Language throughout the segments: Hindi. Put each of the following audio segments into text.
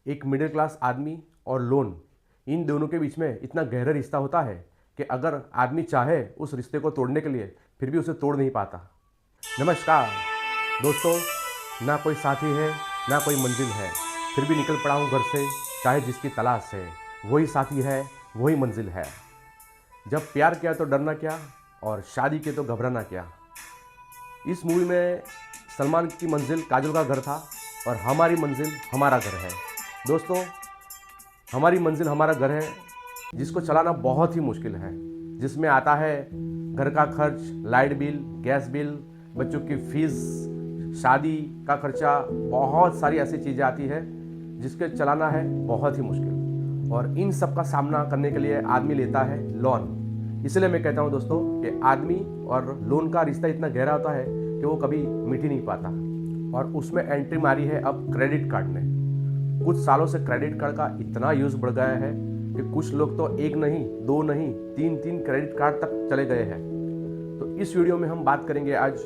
एक मिडिल क्लास आदमी और लोन, इन दोनों के बीच में इतना गहरा रिश्ता होता है कि अगर आदमी चाहे उस रिश्ते को तोड़ने के लिए फिर भी उसे तोड़ नहीं पाता। नमस्कार दोस्तों, ना कोई साथी है ना कोई मंजिल है, फिर भी निकल पड़ा हूँ घर से, चाहे जिसकी तलाश है वही साथी है वही मंजिल है। जब प्यार किया तो डरना क्या और शादी की तो घबराना क्या। इस मूवी में सलमान की मंजिल काजोल का घर था और हमारी मंजिल हमारा घर है। दोस्तों, हमारी मंजिल हमारा घर है जिसको चलाना बहुत ही मुश्किल है, जिसमें आता है घर का खर्च, लाइट बिल, गैस बिल, बच्चों की फीस, शादी का खर्चा, बहुत सारी ऐसी चीज़ें आती है जिसके चलाना है बहुत ही मुश्किल। और इन सब का सामना करने के लिए आदमी लेता है लोन। इसलिए मैं कहता हूँ दोस्तों कि आदमी और लोन का रिश्ता इतना गहरा होता है कि वो कभी मिट ही नहीं पाता। और उसमें एंट्री मारी है अब क्रेडिट कार्ड ने। कुछ सालों से क्रेडिट कार्ड का इतना यूज़ बढ़ गया है कि कुछ लोग तो एक नहीं, दो नहीं, तीन तीन क्रेडिट कार्ड तक चले गए हैं। तो इस वीडियो में हम बात करेंगे आज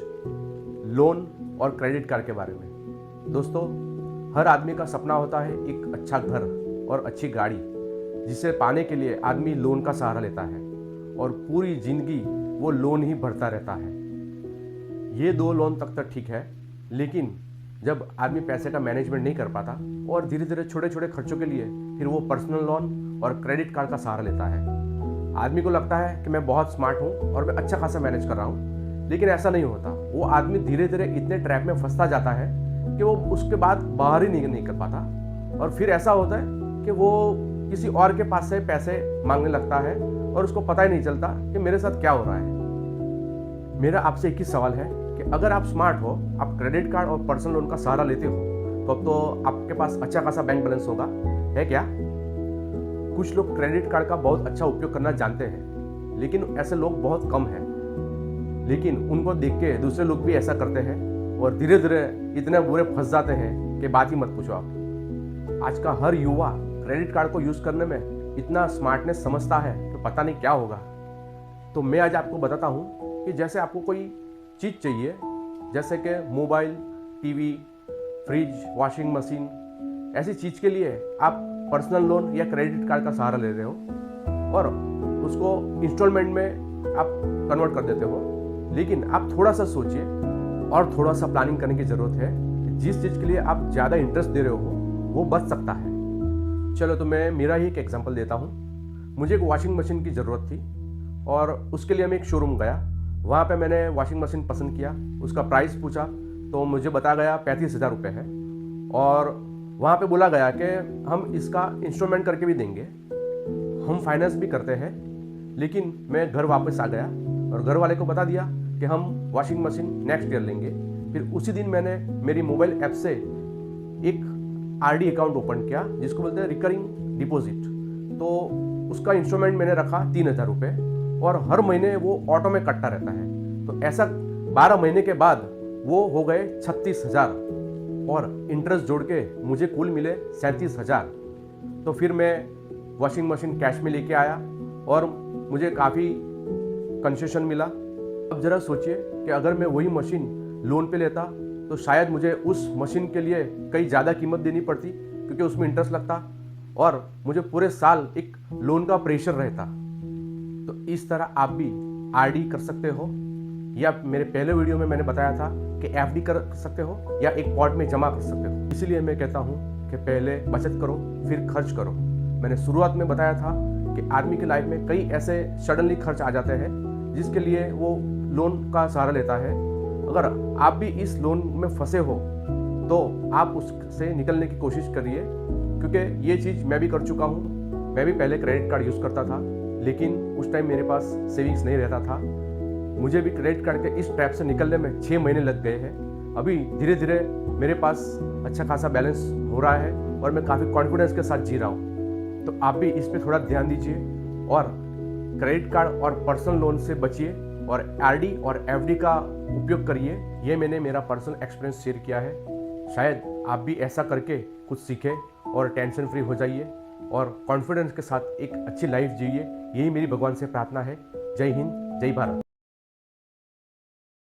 लोन और क्रेडिट कार्ड के बारे में। दोस्तों, हर आदमी का सपना होता है एक अच्छा घर और अच्छी गाड़ी, जिसे पाने के लिए आदमी लोन का सहारा लेता है और पूरी जिंदगी वो लोन ही भरता रहता है। ये दो लोन तक तो ठीक है, लेकिन जब आदमी पैसे का मैनेजमेंट नहीं कर पाता और धीरे धीरे छोटे छोटे खर्चों के लिए फिर वो पर्सनल लोन और क्रेडिट कार्ड का सहारा लेता है। आदमी को लगता है कि मैं बहुत स्मार्ट हूँ और मैं अच्छा खासा मैनेज कर रहा हूँ, लेकिन ऐसा नहीं होता। वो आदमी धीरे धीरे इतने ट्रैप में फंसता जाता है कि वो उसके बाद बाहर ही नहीं कर पाता। और फिर ऐसा होता है कि वो किसी और के पास से पैसे मांगने लगता है और उसको पता ही नहीं चलता कि मेरे साथ क्या हो रहा है। मेरा आपसे एक ही सवाल है कि अगर आप स्मार्ट हो, आप क्रेडिट कार्ड और पर्सनल लोन का सहारा लेते हो, तो अब तो आपके पास अच्छा खासा बैंक बैलेंस होगा, है क्या? कुछ लोग क्रेडिट कार्ड का बहुत अच्छा उपयोग करना जानते हैं, लेकिन ऐसे लोग बहुत कम हैं। लेकिन उनको देख के दूसरे लोग भी ऐसा करते हैं और धीरे धीरे इतने बुरे फंस जाते हैं कि बात ही मत पूछो आप। आज का हर युवा क्रेडिट कार्ड को यूज़ करने में इतना स्मार्टनेस समझता है कि पता नहीं क्या होगा। तो मैं आज आपको बताता हूँ कि जैसे आपको कोई चीज़ चाहिए, जैसे कि mobile, TV, fridge, washing machine, ऐसी चीज़ के लिए आप पर्सनल लोन या क्रेडिट कार्ड का सहारा ले रहे हो और उसको इंस्टॉलमेंट में आप कन्वर्ट कर देते हो। लेकिन आप थोड़ा सा सोचिए और थोड़ा सा प्लानिंग करने की ज़रूरत है कि जिस चीज़ के लिए आप ज़्यादा इंटरेस्ट दे रहे हो वो बच सकता है। चलो, तो मैं मेरा ही एक एग्जांपल देता हूँ। मुझे एक वॉशिंग मशीन की ज़रूरत थी और उसके लिए मैं एक शोरूम गया। वहाँ पे मैंने वॉशिंग मशीन पसंद किया, उसका प्राइस पूछा तो मुझे बताया गया 35,000 रुपये है। और वहाँ पे बोला गया कि हम इसका इंस्टॉलमेंट करके भी देंगे, हम फाइनेंस भी करते हैं। लेकिन मैं घर वापस आ गया और घर वाले को बता दिया कि हम वॉशिंग मशीन नेक्स्ट ईयर लेंगे। फिर उसी दिन मैंने मेरी मोबाइल ऐप से एक आरडी अकाउंट ओपन किया, जिसको बोलते हैं रिकरिंग डिपॉजिट। तो उसका इंस्टॉलमेंट मैंने रखा 3,000 रुपये और हर महीने वो ऑटो में कटता रहता है। तो ऐसा 12 महीने के बाद वो हो गए 36,000 और इंटरेस्ट जोड़ के मुझे कुल मिले 37,000। तो फिर मैं वॉशिंग मशीन कैश में लेके आया और मुझे काफ़ी कंसेशन मिला। अब ज़रा सोचिए कि अगर मैं वही मशीन लोन पे लेता तो शायद मुझे उस मशीन के लिए कई ज़्यादा कीमत देनी पड़ती, क्योंकि उसमें इंटरेस्ट लगता और मुझे पूरे साल एक लोन का प्रेशर रहता। तो इस तरह आप भी आरडी कर सकते हो, या मेरे पहले वीडियो में मैंने बताया था कि एफडी कर सकते हो या एक पॉट में जमा कर सकते हो। इसीलिए मैं कहता हूँ कि पहले बचत करो फिर खर्च करो। मैंने शुरुआत में बताया था कि आदमी की लाइफ में कई ऐसे सडनली खर्च आ जाते हैं जिसके लिए वो लोन का सहारा लेता है। अगर आप भी इस लोन में फंसे हो तो आप उससे निकलने की कोशिश करिए, क्योंकि ये चीज़ मैं भी कर चुका हूँ। मैं भी पहले क्रेडिट कार्ड यूज़ करता था, लेकिन उस टाइम मेरे पास सेविंग्स नहीं रहता था। मुझे भी क्रेडिट कार्ड के इस ट्रैप से निकलने में 6 महीने लग गए हैं। अभी धीरे धीरे मेरे पास अच्छा खासा बैलेंस हो रहा है और मैं काफ़ी कॉन्फिडेंस के साथ जी रहा हूँ। तो आप भी इस पर थोड़ा ध्यान दीजिए और क्रेडिट कार्ड और पर्सनल लोन से बचिए और आरडी और एफडी का उपयोग करिए। ये मैंने मेरा पर्सनल एक्सपीरियंस शेयर किया है। शायद आप भी ऐसा करके कुछ सीखें और टेंशन फ्री हो जाइए और कॉन्फिडेंस के साथ एक अच्छी लाइफ जिए। यही मेरी भगवान से प्रार्थना है। जय हिंद, जय भारत।